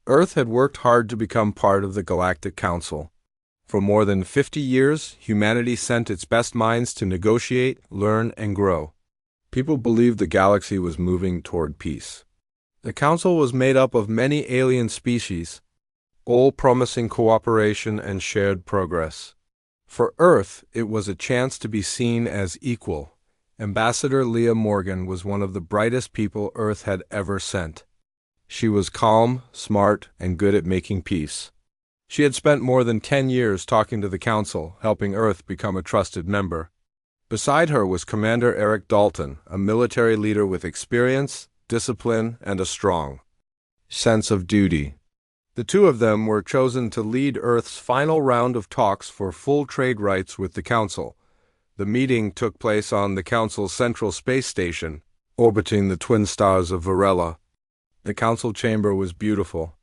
Earth had worked hard to become part of the Galactic Council. For more than 50 years, humanity sent its best minds to negotiate, learn, and grow. People believed the galaxy was moving toward peace. The Council was made up of many alien species, all promising cooperation and shared progress. For Earth, it was a chance to be seen as equal. Ambassador Leah Morgan was one of the brightest people Earth had ever sent. She was calm, smart, and good at making peace. She had spent more than 10 years talking to the Council, helping Earth become a trusted member. Beside her was Commander Eric Dalton, a military leader with experience, discipline, and a strong sense of duty. The two of them were chosen to lead Earth's final round of talks for full trade rights with the Council. The meeting took place on the Council's central space station, orbiting the twin stars of Varela. The Council chamber was beautiful.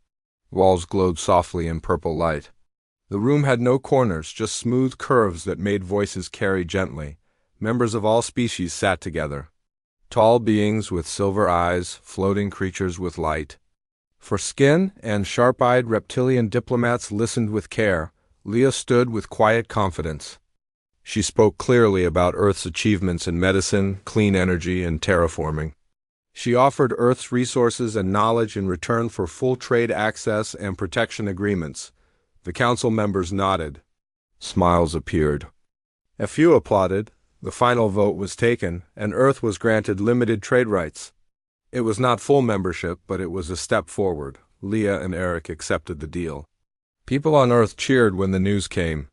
Walls glowed softly in purple light. The room had no corners, just smooth curves that made voices carry gently. Members of all species sat together. Tall beings with silver eyes, floating creatures with light. For skin and sharp-eyed reptilian diplomats listened with care. Leah stood with quiet confidence. She spoke clearly about Earth's achievements in medicine, clean energy, and terraforming. She offered Earth's resources and knowledge in return for full trade access and protection agreements. The Council members nodded. Smiles appeared. A few applauded. The final vote was taken, and Earth was granted limited trade rights. It was not full membership, but it was a step forward. Leah and Eric accepted the deal. People on Earth cheered when the news came.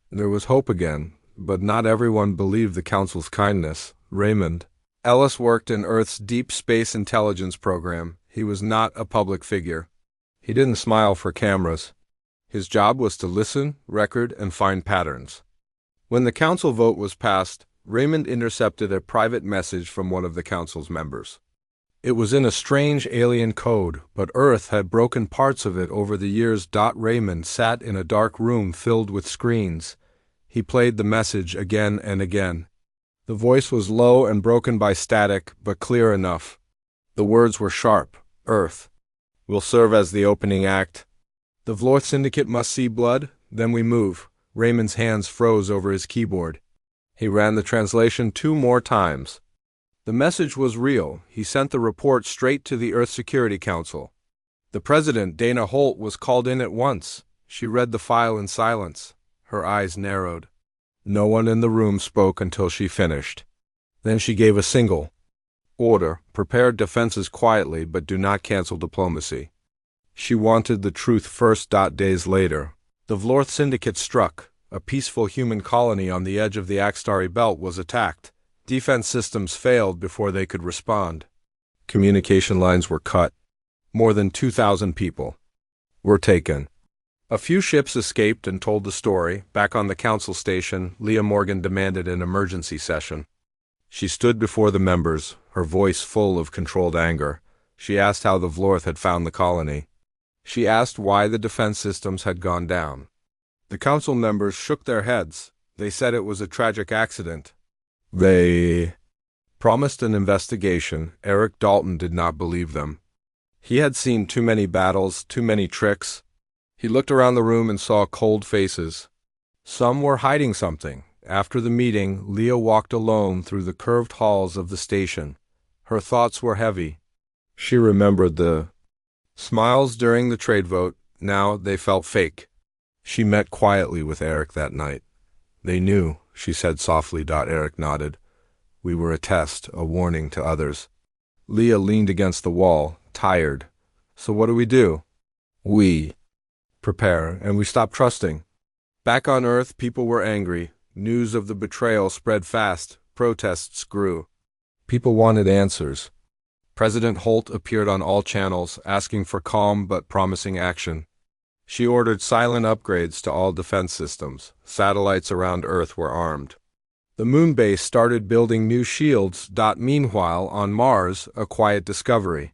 There was hope again, but not everyone believed the Council's kindness. Raymond Ellis worked in Earth's Deep Space Intelligence program. He was not a public figure. He didn't smile for cameras. His job was to listen, record, and find patterns. When the Council vote was passed, Raymond intercepted a private message from one of the Council's members. It was in a strange alien code, but Earth had broken parts of it over the years. Raymond sat in a dark room filled with screens. He played the message again and again. The voice was low and broken by static, but clear enough. The words were sharp. Earth will serve as the opening act. The Vlorth Syndicate must see blood, then we move. Raymond's hands froze over his keyboard. He ran the translation 2 more times. The message was real. He sent the report straight to the Earth Security Council. The president, Dana Holt, was called in at once. She read the file in silence. Her eyes narrowed. No one in the room spoke until she finished. Then she gave a single order: prepare defenses quietly, but do not cancel diplomacy. She wanted the truth first. Days later, the Vlorth Syndicate struck. A peaceful human colony on the edge of the Axtari Belt was attacked. Defense systems failed before they could respond. Communication lines were cut. More than 2,000 people were taken. A few ships escaped and told the story. Back on the Council station, Leah Morgan demanded an emergency session. She stood before the members, her voice full of controlled anger. She asked how the Vlorth had found the colony. She asked why the defense systems had gone down. The Council members shook their heads. They said it was a tragic accident. They promised an investigation. Eric Dalton did not believe them. He had seen too many battles, too many tricks. He looked around the room and saw cold faces. Some were hiding something. After the meeting, Leah walked alone through the curved halls of the station. Her thoughts were heavy. She remembered the smiles during the trade vote. Now they felt fake. She met quietly with Eric that night. They knew, she said softly. Eric nodded. We were a test, a warning to others. Leah leaned against the wall, tired. So what do? We prepare, and we stop trusting. Back on Earth, people were angry. News of the betrayal spread fast. Protests grew. People wanted answers. President Holt appeared on all channels, asking for calm but promising action. She ordered silent upgrades to all defense systems. Satellites around Earth were armed. The moon base started building new shields. Meanwhile, on Mars, a quiet discovery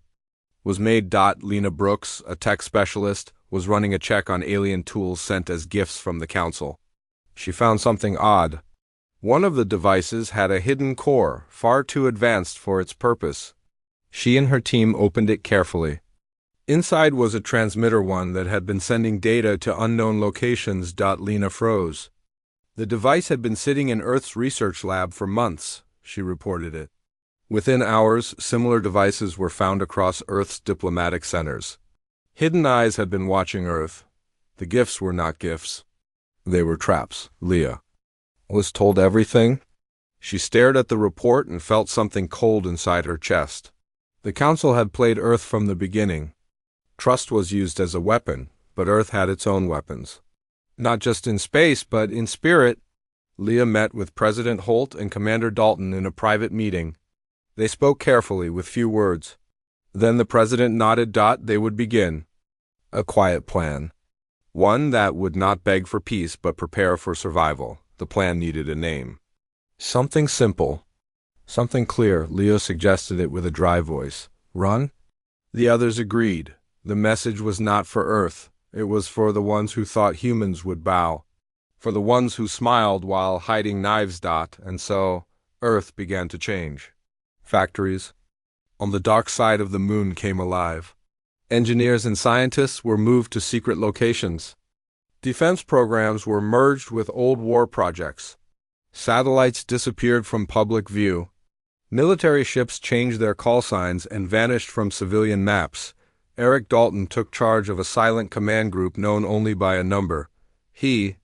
was made. Lena Brooks, a tech specialist, was running a check on alien tools sent as gifts from the Council. She found something odd. One of the devices had a hidden core, far too advanced for its purpose. She and her team opened it carefully. Inside was a transmitter one that had been sending data to unknown locations. Lena froze. The device had been sitting in Earth's research lab for months, she reported it. Within hours, similar devices were found across Earth's diplomatic centers. Hidden eyes had been watching Earth. The gifts were not gifts. They were traps. Leah was told everything. She stared at the report and felt something cold inside her chest. The Council had played Earth from the beginning. Trust was used as a weapon, but Earth had its own weapons. Not just in space, but in spirit. Leah met with President Holt and Commander Dalton in a private meeting. They spoke carefully, with few words. Then the President nodded. They would begin. A quiet plan. One that would not beg for peace but prepare for survival. The plan needed a name. Something simple. Something clear. Leah suggested it with a dry voice. Run? The others agreed. The message was not for Earth. It was for the ones who thought humans would bow. For the ones who smiled while hiding knives. And so, Earth began to change. Factories on the dark side of the moon came alive. Engineers and scientists were moved to secret locations. Defense programs were merged with old war projects. Satellites disappeared from public view. Military ships changed their call signs and vanished from civilian maps. Eric Dalton took charge of a silent command group known only by a number. He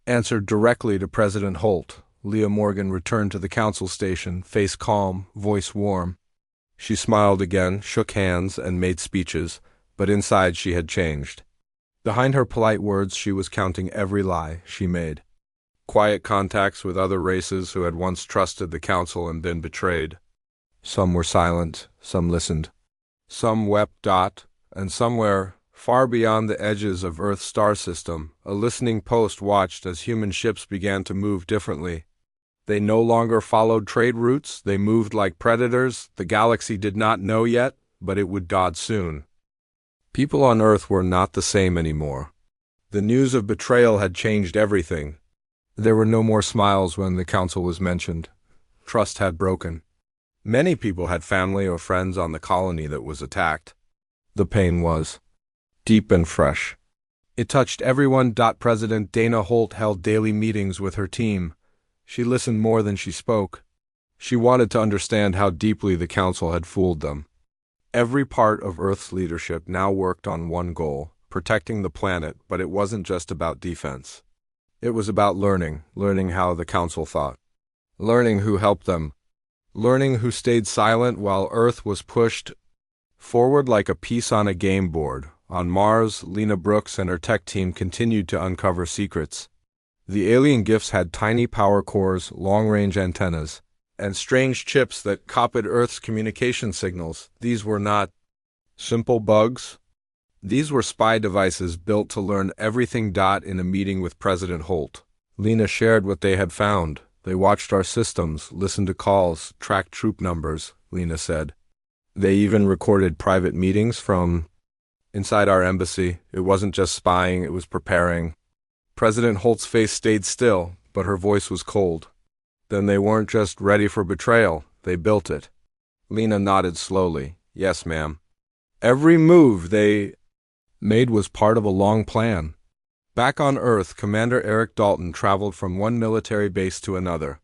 answered directly to President Holt. Leah Morgan returned to the Council station, face calm, voice warm. She smiled again, shook hands, and made speeches, but inside she had changed. Behind her polite words she was counting every lie she made. Quiet contacts with other races who had once trusted the Council and been betrayed. Some were silent, some listened. Some wept. And somewhere, far beyond the edges of Earth's star system, a listening post watched as human ships began to move differently. They no longer followed trade routes, they moved like predators. The galaxy did not know yet, but it would soon. People on Earth were not the same anymore. The news of betrayal had changed everything. There were no more smiles when the Council was mentioned. Trust had broken. Many people had family or friends on the colony that was attacked. The pain was deep and fresh. It touched everyone. President Dana Holt held daily meetings with her team. She listened more than she spoke. She wanted to understand how deeply the Council had fooled them. Every part of Earth's leadership now worked on one goal, protecting the planet, but it wasn't just about defense. It was about learning how the Council thought. Learning who helped them. Learning who stayed silent while Earth was pushed forward like a piece on a game board. On Mars, Lena Brooks and her tech team continued to uncover secrets. The alien gifts had tiny power cores, long-range antennas, and strange chips that copied Earth's communication signals. These were not simple bugs. These were spy devices built to learn everything. In a meeting with President Holt, Lena shared what they had found. They watched our systems, listened to calls, tracked troop numbers, Lena said. They even recorded private meetings from inside our embassy. It wasn't just spying, it was preparing. President Holt's face stayed still, but her voice was cold. Then they weren't just ready for betrayal, they built it. Lena nodded slowly. Yes, ma'am. Every move they made was part of a long plan. Back on Earth, Commander Eric Dalton traveled from one military base to another.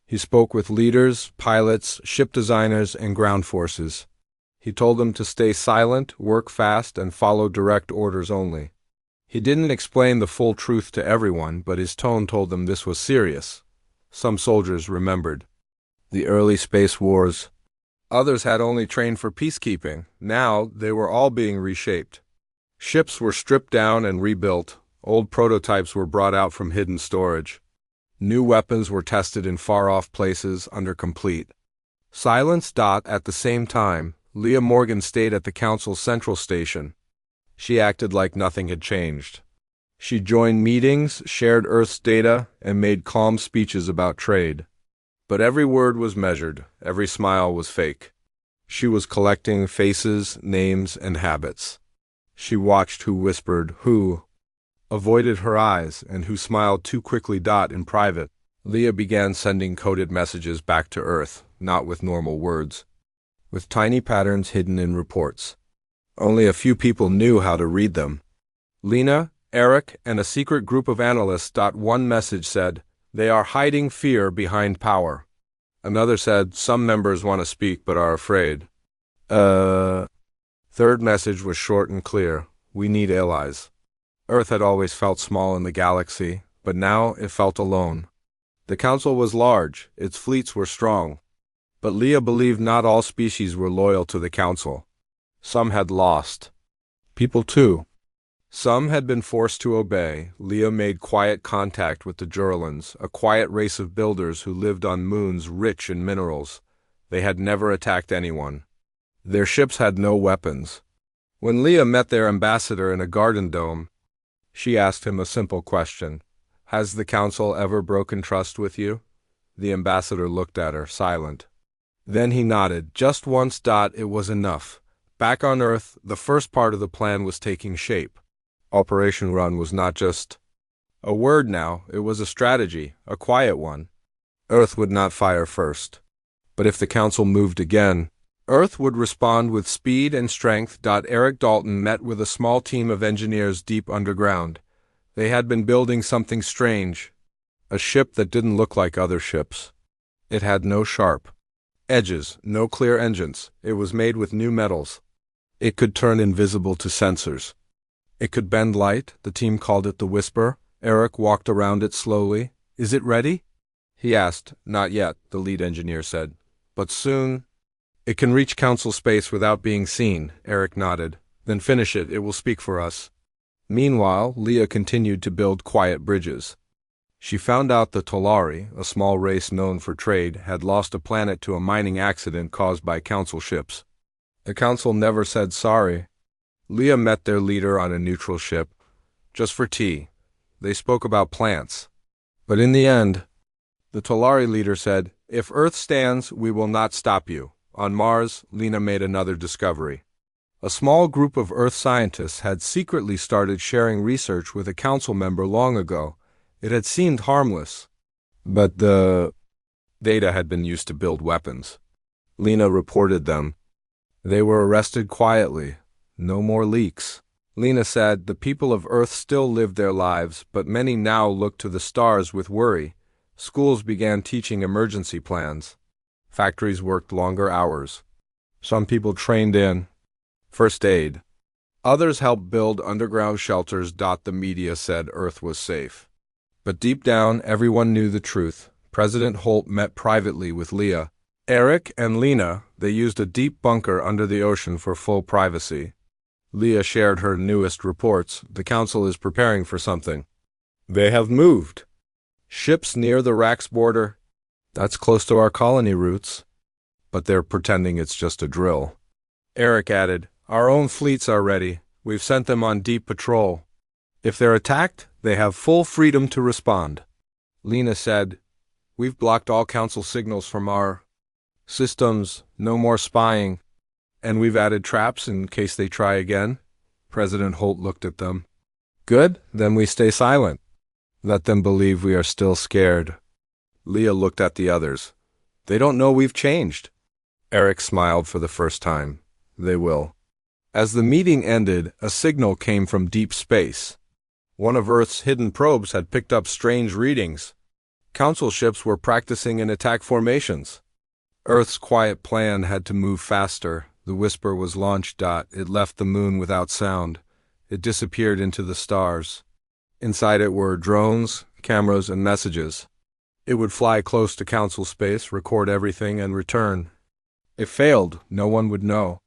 He spoke with leaders, pilots, ship designers, and ground forces. He told them to stay silent, work fast, and follow direct orders only. He didn't explain the full truth to everyone, but his tone told them this was serious. Some soldiers remembered the early space wars. Others had only trained for peacekeeping. Now they were all being reshaped. Ships were stripped down and rebuilt. Old prototypes were brought out from hidden storage. New weapons were tested in far-off places under complete silence. At the same time, Leah Morgan stayed at the Council's central station. She acted like nothing had changed. She joined meetings, shared Earth's data, and made calm speeches about trade. But every word was measured, every smile was fake. She was collecting faces, names, and habits. She watched who whispered, who avoided her eyes, and who smiled too quickly. In private, Leah began sending coded messages back to Earth, not with normal words, with tiny patterns hidden in reports. Only a few people knew how to read them. Lena, Eric, and a secret group of analysts. One message said, "They are hiding fear behind power." Another said, "Some members want to speak but are afraid." Third message was short and clear. "We need allies." Earth had always felt small in the galaxy, but now it felt alone. The council was large, its fleets were strong. But Leah believed not all species were loyal to the council. Some had lost. People too. Some had been forced to obey. Leah made quiet contact with the Jurulans, a quiet race of builders who lived on moons rich in minerals. They had never attacked anyone. Their ships had no weapons. When Leah met their ambassador in a garden dome, she asked him a simple question. "Has the council ever broken trust with you?" The ambassador looked at her, silent. Then he nodded. Just once. It was enough. Back on Earth, the first part of the plan was taking shape. Operation Run was not just a word now, it was a strategy, a quiet one. Earth would not fire first. But if the council moved again, Earth would respond with speed and strength. Eric Dalton met with a small team of engineers deep underground. They had been building something strange, a ship that didn't look like other ships. It had no sharp edges, no clear engines. It was made with new metals. It could turn invisible to sensors. It could bend light. The team called it the Whisper. Eric walked around it slowly. "Is it ready?" he asked. "Not yet," the lead engineer said. "But soon." "It can reach council space without being seen," Eric nodded. "Then finish it. It will speak for us." Meanwhile, Leah continued to build quiet bridges. She found out the Tolari, a small race known for trade, had lost a planet to a mining accident caused by council ships. The council never said sorry. Leah met their leader on a neutral ship, just for tea. They spoke about plants. But in the end, the Tolari leader said, "If Earth stands, we will not stop you." On Mars, Lena made another discovery. A small group of Earth scientists had secretly started sharing research with a council member long ago. It had seemed harmless, but the data had been used to build weapons. Lena reported them. They were arrested quietly. No more leaks. Lena said the people of Earth still lived their lives, but many now looked to the stars with worry. Schools began teaching emergency plans. Factories worked longer hours. Some people trained in first aid. Others helped build underground shelters. The media said Earth was safe. But deep down, everyone knew the truth. President Holt met privately with Leah, Eric, and Lena. They used a deep bunker under the ocean for full privacy. Leah shared her newest reports. The council is preparing for something. They have moved ships near the Rax border. That's close to our colony routes. But they're pretending it's just a drill. Eric added, "Our own fleets are ready. We've sent them on deep patrol. If they're attacked, they have full freedom to respond." Lena said, "We've blocked all council signals from our systems. No more spying. And we've added traps in case they try again." President Holt looked at them. "Good, then we stay silent. Let them believe we are still scared." Leah looked at the others. "They don't know we've changed." Eric smiled for the first time. "They will." As the meeting ended, a signal came from deep space. One of Earth's hidden probes had picked up strange readings. Council ships were practicing in attack formations. Earth's quiet plan had to move faster. The Whisper was launched. It left the moon without sound. It disappeared into the stars. Inside it were drones, cameras, and messages. It would fly close to council space, record everything, and return. If failed, no one would know.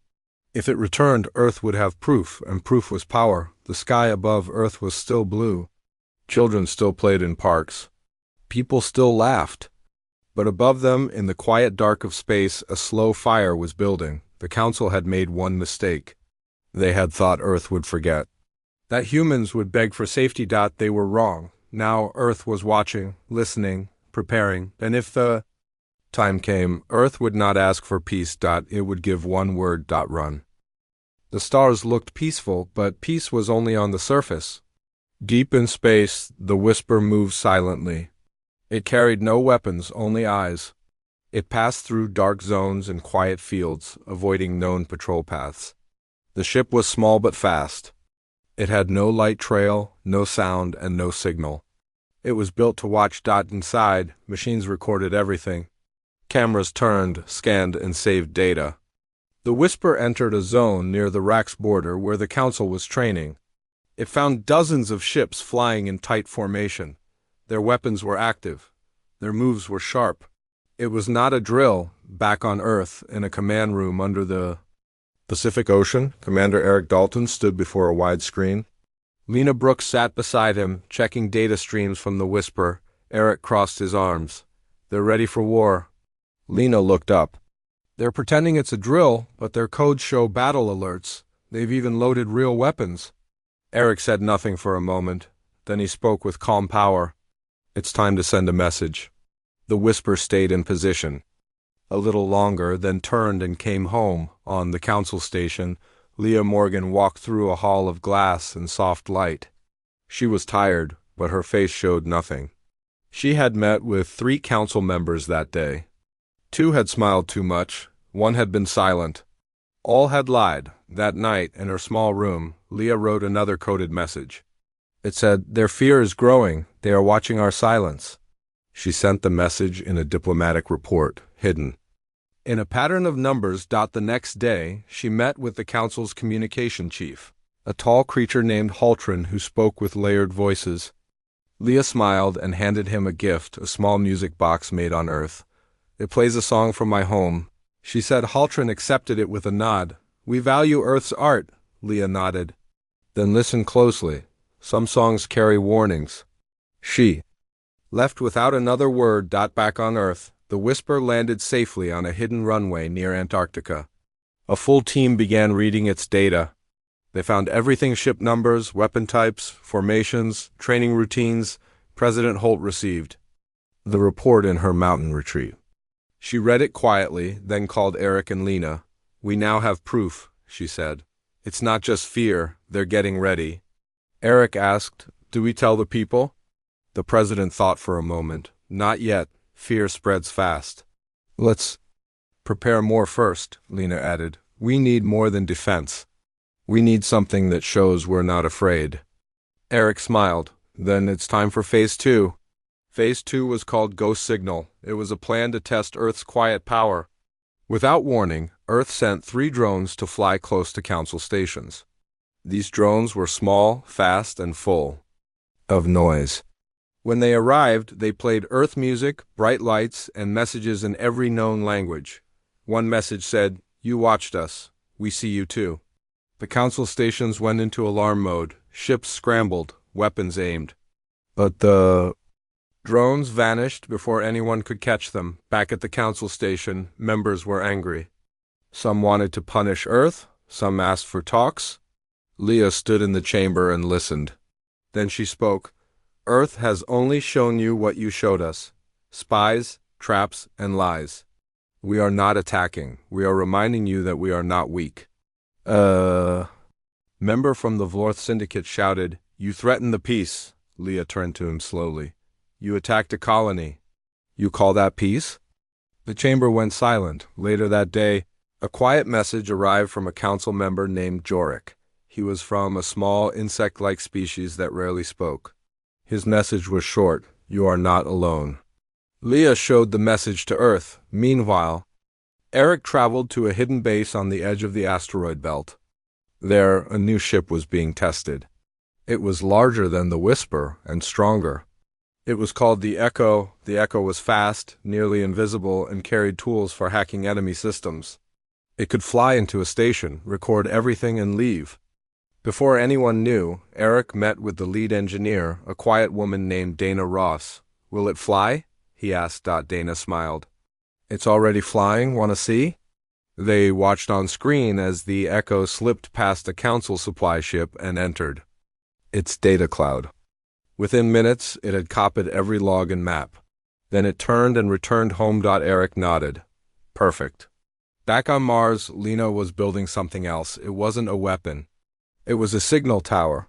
If it returned, Earth would have proof, and proof was power. The sky above Earth was still blue. Children still played in parks. People still laughed. But above them, in the quiet dark of space, a slow fire was building. The council had made one mistake. They had thought Earth would forget. That humans would beg for safety. They were wrong. Now Earth was watching, listening, preparing, and if the time came, Earth would not ask for peace. It would give one word. Run. The stars looked peaceful, but peace was only on the surface. Deep in space, the Whisper moved silently. It carried no weapons, only eyes. It passed through dark zones and quiet fields, avoiding known patrol paths. The ship was small but fast. It had no light trail, no sound, and no signal. It was built to watch. Inside, machines recorded everything. Cameras turned, scanned, and saved data. The Whisper entered a zone near the Rack's border where the Council was training. It found dozens of ships flying in tight formation. Their weapons were active. Their moves were sharp. It was not a drill. Back on Earth, in a command room under the Pacific Ocean, Commander Eric Dalton stood before a wide screen. Lena Brooks sat beside him, checking data streams from the Whisper. Eric crossed his arms. "They're ready for war." Lena looked up. "They're pretending it's a drill, but their codes show battle alerts. They've even loaded real weapons." Eric said nothing for a moment. Then he spoke with calm power. "It's time to send a message." The Whisper stayed in position a little longer, then turned and came home. On the Council station, Leah Morgan walked through a hall of glass and soft light. She was tired, but her face showed nothing. She had met with 3 Council members that day. 2 had smiled too much, 1 had been silent. All had lied. That night, in her small room, Leah wrote another coded message. It said, "Their fear is growing. They are watching our silence." She sent the message in a diplomatic report, hidden. In a pattern of numbers. The next day, she met with the Council's communication chief, a tall creature named Haltran who spoke with layered voices. Leah smiled and handed him a gift, a small music box made on Earth. "It plays a song from my home," she said. Haltran accepted it with a nod. "We value Earth's art," Leah nodded. "Then listen closely. Some songs carry warnings." She left without another word. Back on Earth, the Whisper landed safely on a hidden runway near Antarctica. A full team began reading its data. They found everything: ship numbers, weapon types, formations, training routines. President Holt received the report in her mountain retreat. She read it quietly, then called Eric and Lena. "We now have proof," she said. "It's not just fear, they're getting ready." Eric asked, "Do we tell the people?" The president thought for a moment. "Not yet. Fear spreads fast." "Let's prepare more first," Lena added. "We need more than defense. We need something that shows we're not afraid." Eric smiled. "Then it's time for Phase 2. Phase 2 was called Ghost Signal. It was a plan to test Earth's quiet power. Without warning, Earth sent 3 drones to fly close to Council stations. These drones were small, fast, and full of noise. When they arrived, they played Earth music, bright lights, and messages in every known language. One message said, "You watched us. We see you too." The Council stations went into alarm mode. Ships scrambled, weapons aimed. But the drones vanished before anyone could catch them. Back at the Council station, members were angry. Some wanted to punish Earth, some asked for talks. Leah stood in the chamber and listened. Then she spoke. "Earth has only shown you what you showed us: spies, traps, and lies. We are not attacking. We are reminding you that we are not weak." Member from the Vlorth Syndicate shouted, "You threatened the peace." Leah turned to him slowly. "You attacked a colony. You call that peace?" The chamber went silent. Later that day, a quiet message arrived from a Council member named Jorik. He was from a small insect-like species that rarely spoke. His message was short: "You are not alone." Leah showed the message to Earth. Meanwhile, Eric traveled to a hidden base on the edge of the asteroid belt. There, a new ship was being tested. It was larger than the Whisper and stronger. It was called the Echo. The Echo was fast, nearly invisible, and carried tools for hacking enemy systems. It could fly into a station, record everything, and leave. Before anyone knew, Eric met with the lead engineer, a quiet woman named Dana Ross. "Will it fly?" he asked. Dana smiled. "It's already flying. Want to see?" They watched on screen as the Echo slipped past a Council supply ship and entered its data cloud. Within minutes, it had copied every log and map. Then it turned and returned home. Eric nodded. "Perfect." Back on Mars, Lena was building something else. It wasn't a weapon. It was a signal tower.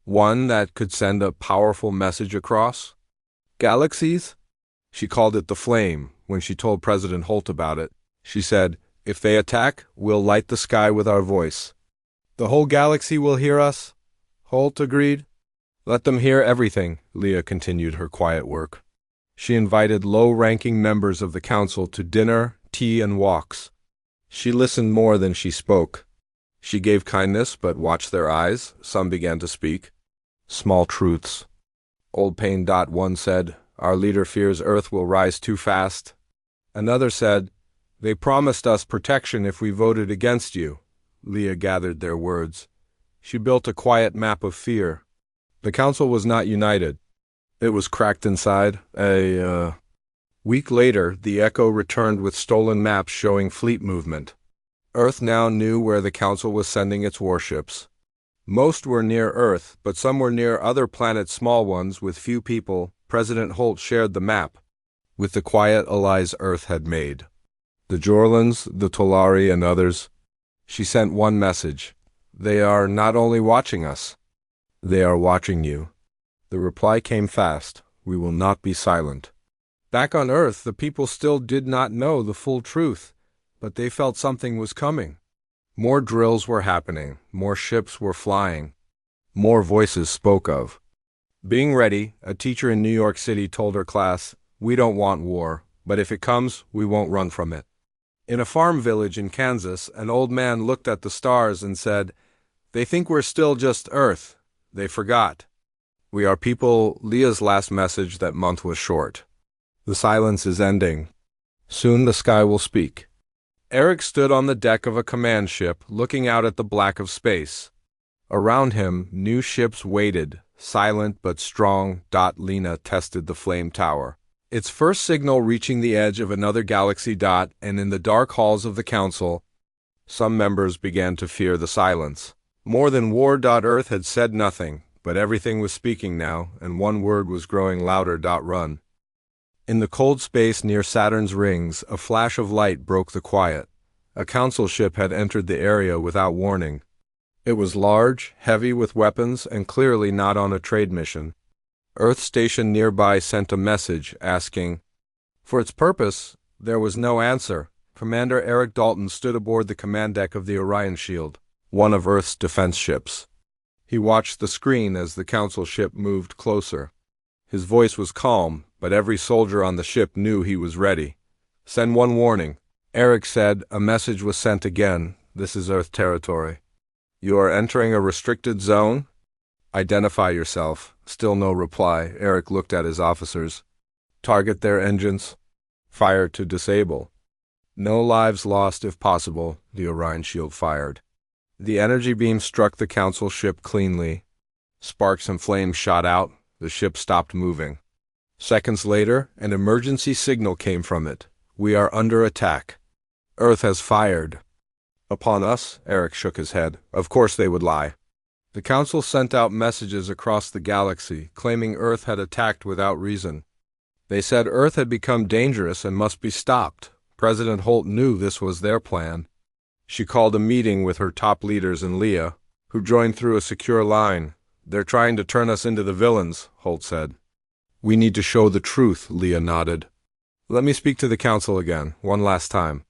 One that could send a powerful message across galaxies. She called it the Flame. When she told President Holt about it, she said, "If they attack, we'll light the sky with our voice." The whole galaxy will hear us, Holt agreed. Let them hear everything, Leah continued her quiet work. She invited low-ranking members of the council to dinner, tea, and walks. She listened more than she spoke. She gave kindness, but watched their eyes. Some began to speak. Small truths. Old Pain. One said, "Our leader fears Earth will rise too fast." Another said, "They promised us protection if we voted against you." Leah gathered their words. She built a quiet map of fear. The council was not united. It was cracked inside. A week later, the Echo returned with stolen maps showing fleet movement. Earth now knew where the council was sending its warships. Most were near Earth, but some were near other planets, small ones with few people. President Holt shared the map with the quiet allies Earth had made. The Jorlans, the Tolari, and others. She sent one message. They are not only watching us, they are watching you. The reply came fast. We will not be silent. Back on Earth, the people still did not know the full truth, but they felt something was coming. More drills were happening, more ships were flying, more voices spoke of being ready. A teacher in New York City told her class, "We don't want war, but if it comes, we won't run from it." In a farm village in Kansas, an old man looked at the stars and said, "They think we're still just Earth. They forgot. We are people." Leah's last message that month was short. The silence is ending. Soon the sky will speak. Eric stood on the deck of a command ship, looking out at the black of space. Around him, new ships waited, silent but strong. Lena tested the flame tower, its first signal reaching the edge of another galaxy. And in the dark halls of the council, some members began to fear the silence. More than war. Earth had said nothing, but everything was speaking now, and one word was growing louder. Run. In the cold space near Saturn's rings, a flash of light broke the quiet. A council ship had entered the area without warning. It was large, heavy with weapons, and clearly not on a trade mission. Earth station nearby sent a message asking for its purpose. There was no answer. Commander Eric Dalton stood aboard the command deck of the Orion Shield, one of Earth's defense ships. He watched the screen as the council ship moved closer. His voice was calm, but every soldier on the ship knew he was ready. "Send one warning," Eric said. A message was sent again. "This is Earth territory. You are entering a restricted zone. Identify yourself." Still no reply. Eric looked at his officers. "Target their engines. Fire to disable. No lives lost if possible." The Orion Shield fired. The energy beam struck the council ship cleanly. Sparks and flames shot out. The ship stopped moving. Seconds later, an emergency signal came from it. "We are under attack. Earth has fired." "Upon us?" Eric shook his head. Of course they would lie. The council sent out messages across the galaxy, claiming Earth had attacked without reason. They said Earth had become dangerous and must be stopped. President Holt knew this was their plan. She called a meeting with her top leaders and Leah, who joined through a secure line. "They're trying to turn us into the villains," Holt said. "We need to show the truth," Leah nodded. "Let me speak to the council again, one last time."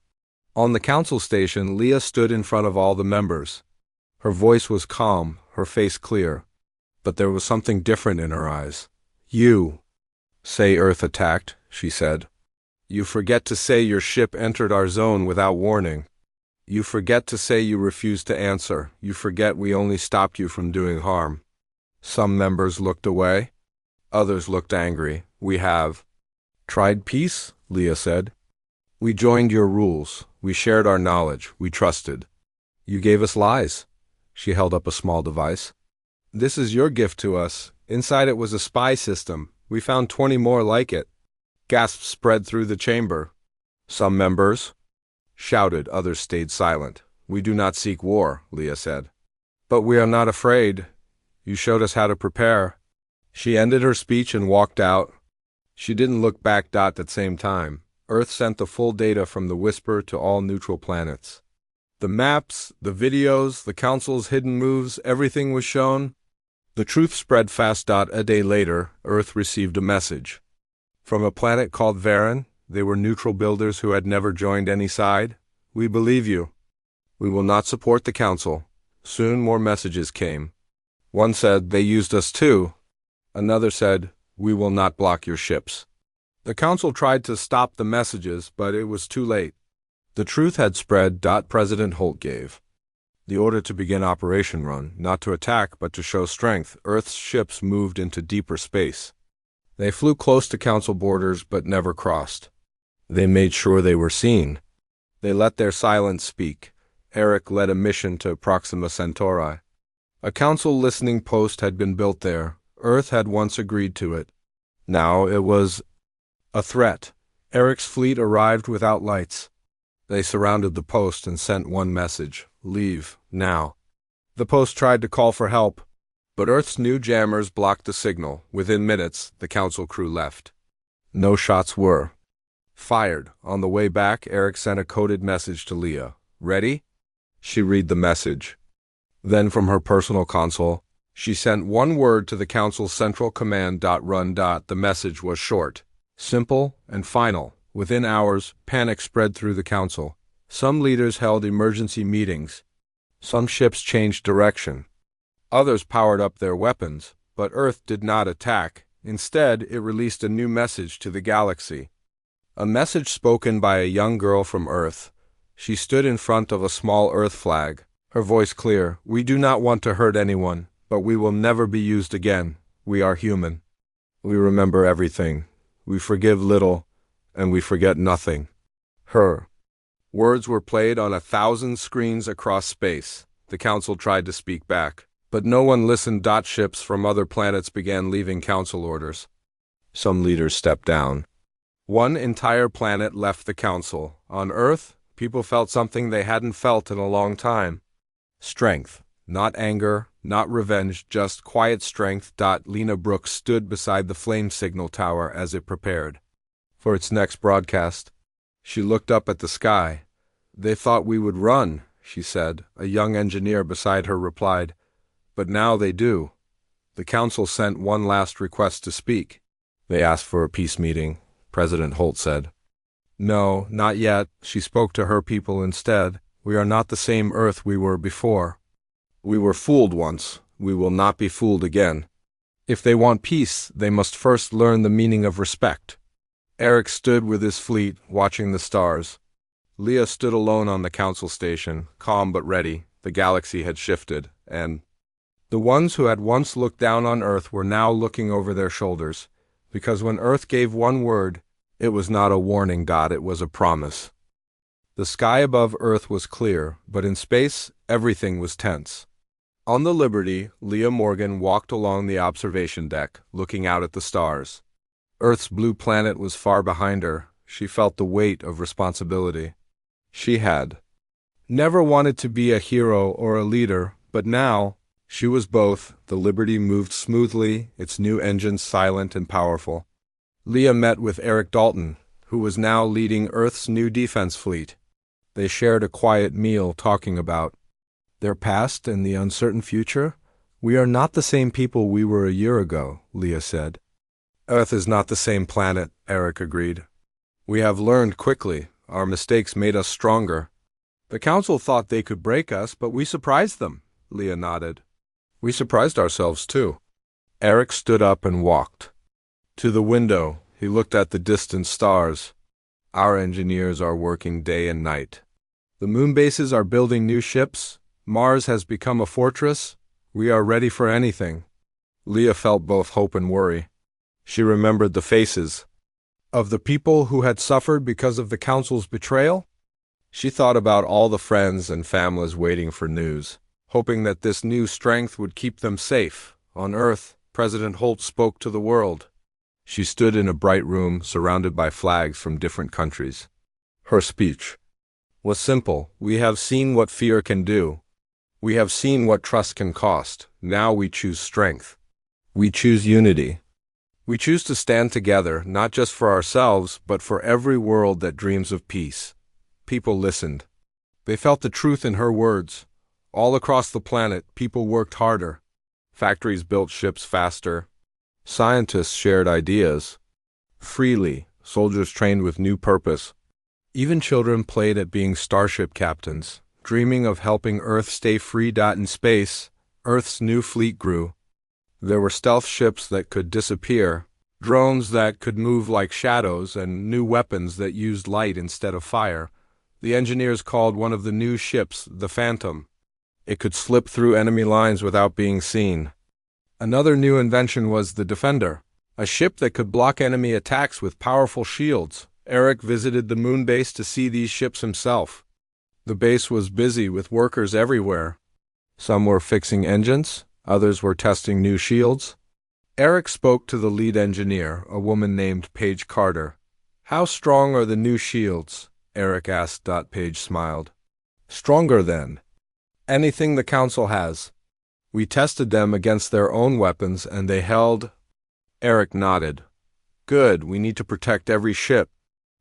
On the council station, Leah stood in front of all the members. Her voice was calm, her face clear, but there was something different in her eyes. "You say Earth attacked," she said. "You forget to say your ship entered our zone without warning. You forget to say you refused to answer. You forget we only stopped you from doing harm." Some members looked away. Others looked angry. "We have tried peace," Leah said. "We joined your rules. We shared our knowledge. We trusted. You gave us lies." She held up a small device. "This is your gift to us. Inside it was a spy system. We found 20 more like it." Gasps spread through the chamber. Some members shouted, others stayed silent. "We do not seek war," Leah said. "But we are not afraid. You showed us how to prepare." She ended her speech and walked out. She didn't look back. At the same time, Earth sent the full data from the Whisper to all neutral planets. The maps, the videos, the council's hidden moves, everything was shown. The truth spread fast. A day later, Earth received a message from a planet called Varen. They were neutral builders who had never joined any side. "We believe you. We will not support the council. Soon more messages came. One said, "They used us too." Another said, "We will not block your ships." The council tried to stop the messages, but it was too late. The truth had spread. President Holt gave the order to begin Operation Run, not to attack, but to show strength. Earth's ships moved into deeper space. They flew close to council borders, but never crossed. They made sure they were seen. They let their silence speak. Eric led a mission to Proxima Centauri. A council listening post had been built there. Earth had once agreed to it. Now it was a threat. Eric's fleet arrived without lights. They surrounded the post and sent one message: "Leave, now." The post tried to call for help, but Earth's new jammers blocked the signal. Within minutes, the council crew left. No shots were fired. On the way back, Eric sent a coded message to Leah. "Ready?" She read the message. Then from her personal console, she sent one word to the council's central command. Run. The message was short, simple, and final. Within hours, panic spread through the council. Some leaders held emergency meetings. Some ships changed direction. Others powered up their weapons, but Earth did not attack. Instead, it released a new message to the galaxy. A message spoken by a young girl from Earth. She stood in front of a small Earth flag, her voice clear. "We do not want to hurt anyone, but we will never be used again. We are human. We remember everything. We forgive little, and we forget nothing." Her words were played on 1,000 screens across space. The council tried to speak back, but no one listened. Ships from other planets began leaving council orders. Some leaders stepped down. One entire planet left the council. On Earth, people felt something they hadn't felt in a long time. Strength. Not anger, not revenge, just quiet strength. Lena Brooks stood beside the flame signal tower as it prepared for its next broadcast. She looked up at the sky. "They thought we would run," she said. A young engineer beside her replied, "But now they do." The council sent one last request to speak. They asked for a peace meeting. President Holt said, "No, not yet." She spoke to her people instead. "We are not the same Earth we were before. We were fooled once. We will not be fooled again. If they want peace, they must first learn the meaning of respect." Eric stood with his fleet, watching the stars. Leah stood alone on the council station, calm but ready. The galaxy had shifted, and the ones who had once looked down on Earth were now looking over their shoulders. Because when Earth gave one word, it was not a warning. It was a promise. The sky above Earth was clear, but in space, everything was tense. On the Liberty, Leah Morgan walked along the observation deck, looking out at the stars. Earth's blue planet was far behind her. She felt the weight of responsibility. She had never wanted to be a hero or a leader, but now she was both. The Liberty moved smoothly, its new engines silent and powerful. Leah met with Eric Dalton, who was now leading Earth's new defense fleet. They shared a quiet meal, talking about their past and the uncertain future. "We are not the same people we were a year ago," Leah said. "Earth is not the same planet," Eric agreed. "We have learned quickly. Our mistakes made us stronger. The council thought they could break us, but we surprised them," Leah nodded. "We surprised ourselves, too." Eric stood up and walked to the window. He looked at the distant stars. "Our engineers are working day and night. The moon bases are building new ships. Mars has become a fortress. We are ready for anything." Leah felt both hope and worry. She remembered the faces of the people who had suffered because of the council's betrayal. She thought about all the friends and families waiting for news, hoping that this new strength would keep them safe. On Earth, President Holt spoke to the world. She stood in a bright room surrounded by flags from different countries. Her speech was simple. "We have seen what fear can do. We have seen what trust can cost. Now we choose strength. We choose unity. We choose to stand together, not just for ourselves, but for every world that dreams of peace." People listened. They felt the truth in her words. All across the planet, people worked harder. Factories built ships faster. Scientists shared ideas freely. Soldiers trained with new purpose. Even children played at being starship captains, dreaming of helping Earth stay free. In space, Earth's new fleet grew. There were stealth ships that could disappear, drones that could move like shadows, and new weapons that used light instead of fire. The engineers called one of the new ships the Phantom. It could slip through enemy lines without being seen. Another new invention was the Defender, a ship that could block enemy attacks with powerful shields. Eric visited the moon base to see these ships himself. The base was busy with workers everywhere. Some were fixing engines, others were testing new shields. Eric spoke to the lead engineer, a woman named Paige Carter. "How strong are the new shields?" Eric asked. Paige smiled. "Stronger than anything the Council has. We tested them against their own weapons and they held." Eric nodded. "Good, we need to protect every ship.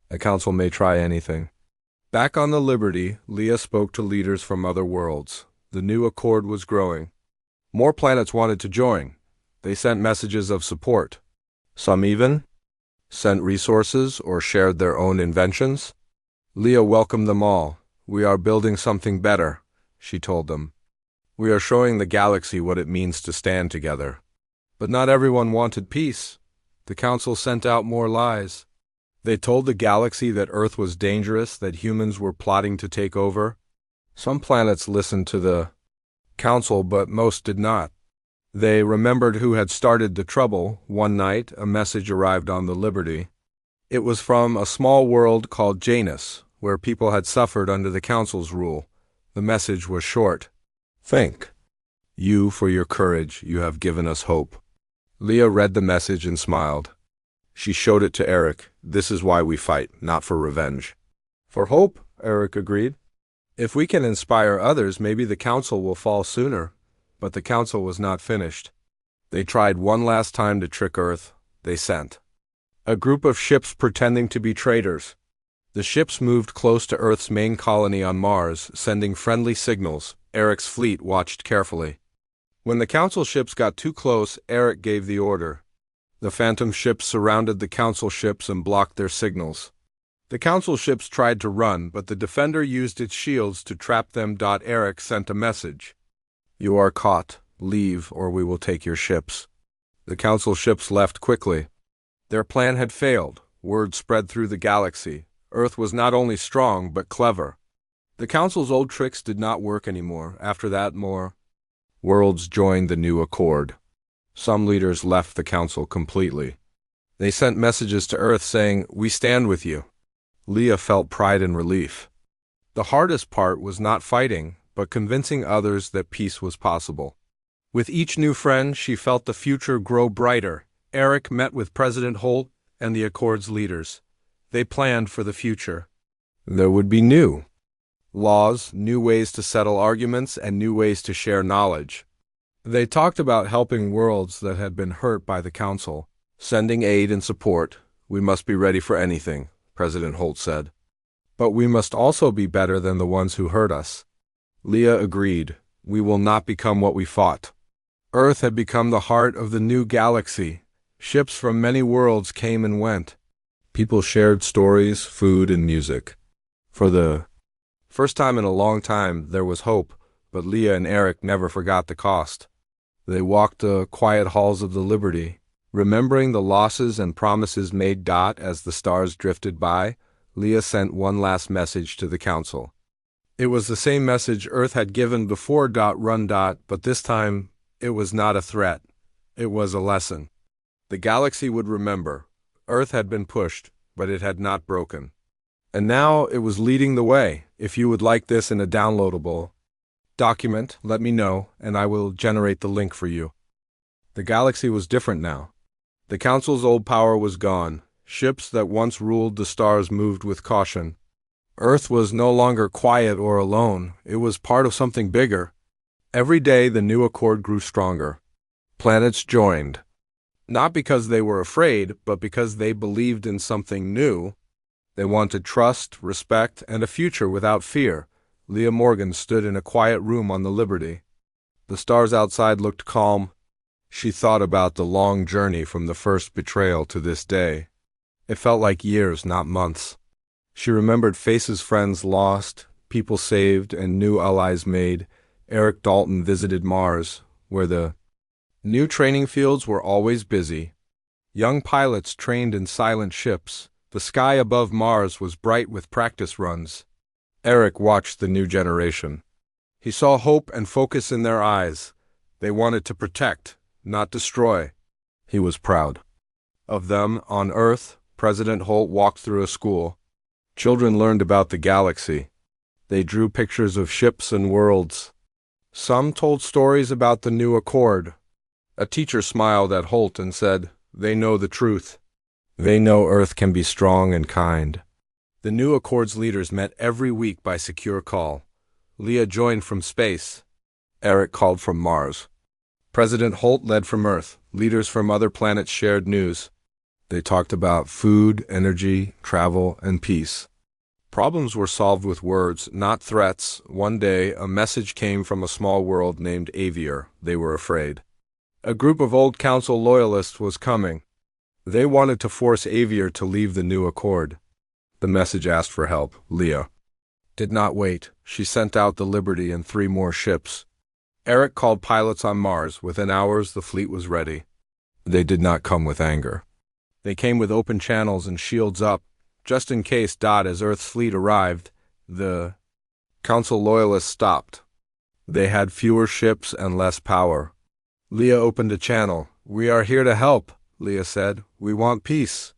The Council may try anything." Back on the Liberty, Leah spoke to leaders from other worlds. The new accord was growing. More planets wanted to join. They sent messages of support. Some even sent resources or shared their own inventions. Leah welcomed them all. "We are building something better," she told them. "We are showing the galaxy what it means to stand together." But not everyone wanted peace. The Council sent out more lies. They told the galaxy that Earth was dangerous, that humans were plotting to take over. Some planets listened to the Council, but most did not. They remembered who had started the trouble. One night, a message arrived on the Liberty. It was from a small world called Janus, where people had suffered under the Council's rule. The message was short. "Thank you for your courage. You have given us hope." Leah read the message and smiled. She showed it to Eric. "This is why we fight, not for revenge." "For hope," Eric agreed. "If we can inspire others, maybe the Council will fall sooner." But the Council was not finished. They tried one last time to trick Earth. They sent a group of ships pretending to be traitors. The ships moved close to Earth's main colony on Mars, sending friendly signals. Eric's fleet watched carefully. When the Council ships got too close, Eric gave the order. The Phantom ships surrounded the Council ships and blocked their signals. The Council ships tried to run, but the Defender used its shields to trap them. Eric sent a message. "You are caught. Leave, or we will take your ships." The Council ships left quickly. Their plan had failed. Word spread through the galaxy. Earth was not only strong, but clever. The Council's old tricks did not work anymore. After that, more worlds joined the new accord. Some leaders left the Council completely. They sent messages to Earth saying, "We stand with you." Leah felt pride and relief. The hardest part was not fighting, but convincing others that peace was possible. With each new friend, she felt the future grow brighter. Eric met with President Holt and the Accord's leaders. They planned for the future. There would be new laws, new ways to settle arguments, and new ways to share knowledge. They talked about helping worlds that had been hurt by the Council, sending aid and support. "We must be ready for anything," President Holt said. "But we must also be better than the ones who hurt us." Leah agreed. "We will not become what we fought." Earth had become the heart of the new galaxy. Ships from many worlds came and went. People shared stories, food, and music. For the first time in a long time, there was hope, but Leah and Eric never forgot the cost. They walked the quiet halls of the Liberty, remembering the losses and promises made. As the stars drifted by, Leah sent one last message to the Council. It was the same message Earth had given before. Run. But this time, it was not a threat. It was a lesson. The galaxy would remember. Earth had been pushed, but it had not broken. And now it was leading the way. If you would like this in a downloadable document, let me know, and I will generate the link for you. The galaxy was different now. The Council's old power was gone. Ships that once ruled the stars moved with caution. Earth was no longer quiet or alone. It was part of something bigger. Every day the new accord grew stronger. Planets joined. Not because they were afraid, but because they believed in something new. They wanted trust, respect, and a future without fear. Leah Morgan stood in a quiet room on the Liberty. The stars outside looked calm. She thought about the long journey from the first betrayal to this day. It felt like years, not months. She remembered faces friends lost, people saved, and new allies made, Eric Dalton visited Mars, where the new training fields were always busy. Young pilots trained in silent ships. The sky above Mars was bright with practice runs. Eric watched the new generation. He saw hope and focus in their eyes. They wanted to protect, not destroy. He was proud of them. On Earth, President Holt walked through a school. Children learned about the galaxy. They drew pictures of ships and worlds. Some told stories about the new Accord. A teacher smiled at Holt and said, "They know the truth. They know Earth can be strong and kind." The new Accord's leaders met every week by secure call. Leah joined from space. Eric called from Mars. President Holt led from Earth. Leaders from other planets shared news. They talked about food, energy, travel, and peace. Problems were solved with words, not threats. One day, a message came from a small world named Avier. They were afraid. A group of old council loyalists was coming. They wanted to force Avier to leave the new Accord. The message asked for help. Leah did not wait. She sent out the Liberty and 3 more ships. Eric called pilots on Mars. Within hours, the fleet was ready. They did not come with anger. They came with open channels and shields up, just in case. As Earth's fleet arrived, the Council loyalists stopped. They had fewer ships and less power. Leah opened a channel. "We are here to help," Leah said. "We want peace.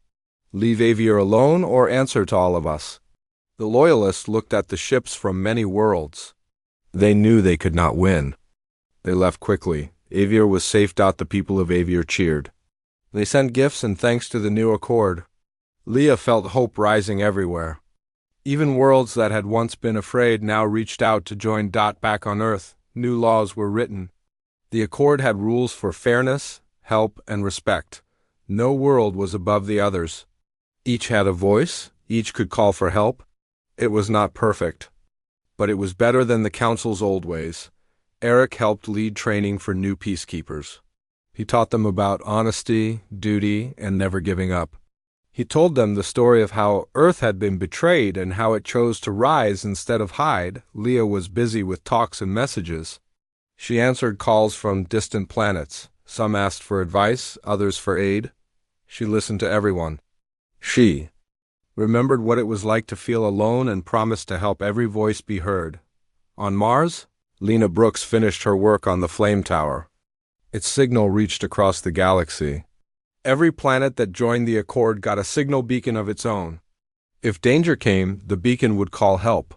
Leave Avier alone or answer to all of us." The loyalists looked at the ships from many worlds. They knew they could not win. They left quickly. Avier was safe. The people of Avier cheered. They sent gifts and thanks to the new Accord. Leah felt hope rising everywhere. Even worlds that had once been afraid now reached out to join. Back on Earth, new laws were written. The Accord had rules for fairness, help, and respect. No world was above the others. Each had a voice. Each could call for help. It was not perfect, but it was better than the Council's old ways. Eric helped lead training for new peacekeepers. He taught them about honesty, duty, and never giving up. He told them the story of how Earth had been betrayed and how it chose to rise instead of hide. Leah was busy with talks and messages. She answered calls from distant planets. Some asked for advice, others for aid. She listened to everyone. She remembered what it was like to feel alone and promised to help every voice be heard. On Mars, Lena Brooks finished her work on the Flame Tower. Its signal reached across the galaxy. Every planet that joined the Accord got a signal beacon of its own. If danger came, the beacon would call help.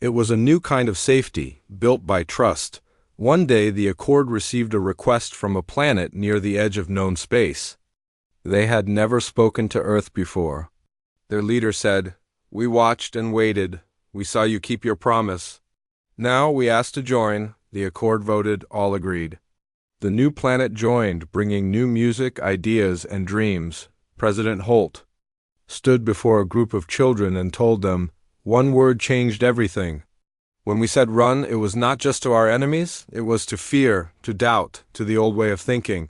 It was a new kind of safety, built by trust. One day, the Accord received a request from a planet near the edge of known space. They had never spoken to Earth before. Their leader said, "We watched and waited. We saw you keep your promise. Now we asked to join." The Accord voted, all agreed. The new planet joined, bringing new music, ideas, and dreams. President Holt stood before a group of children and told them, "One word changed everything. When we said run, it was not just to our enemies, it was to fear, to doubt, to the old way of thinking."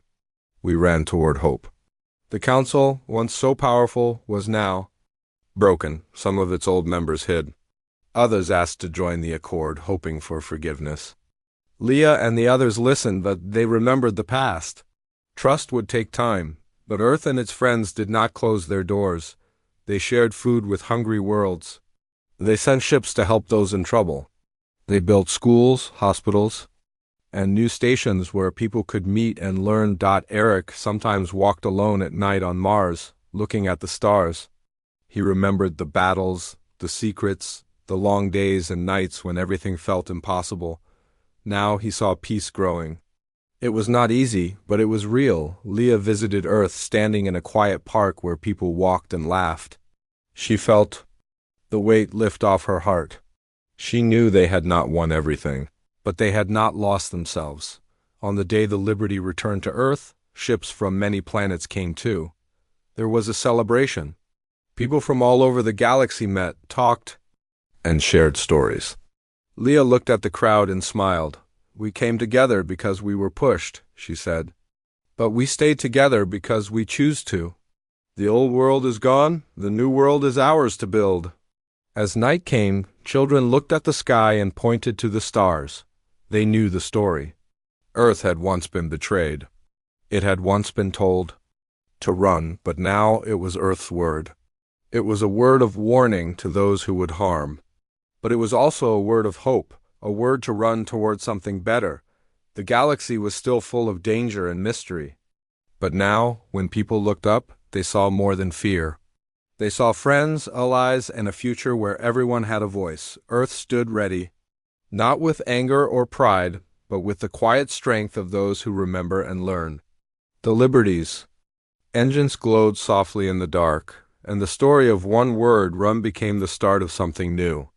We ran toward hope. The Council, once so powerful, was now broken. Some of its old members hid. Others asked to join the Accord, hoping for forgiveness. Leah and the others listened, but they remembered the past. Trust would take time, but Earth and its friends did not close their doors. They shared food with hungry worlds. They sent ships to help those in trouble. They built schools, hospitals, and new stations where people could meet and learn. Eric sometimes walked alone at night on Mars, looking at the stars. He remembered the battles, the secrets, the long days and nights when everything felt impossible. Now he saw peace growing. It was not easy, but it was real. Leah visited Earth, standing in a quiet park where people walked and laughed. She felt the weight lift off her heart. She knew they had not won everything, but they had not lost themselves. On the day the Liberty returned to Earth, ships from many planets came too. There was a celebration. People from all over the galaxy met, talked, and shared stories. Leah looked at the crowd and smiled. "We came together because we were pushed," she said. "But we stayed together because we choose to. The old world is gone, the new world is ours to build." As night came, Children looked at the sky and pointed to the stars. They knew the story. Earth had once been betrayed. It had once been told to run, but now it was Earth's word. It was a word of warning to those who would harm. But it was also a word of hope, a word to run toward something better. The galaxy was still full of danger and mystery. But now, when people looked up, they saw more than fear. They saw friends, allies, and a future where everyone had a voice. Earth stood ready, not with anger or pride, but with the quiet strength of those who remember and learn. The Liberties. Engines glowed softly in the dark, and the story of one word run became the start of something new.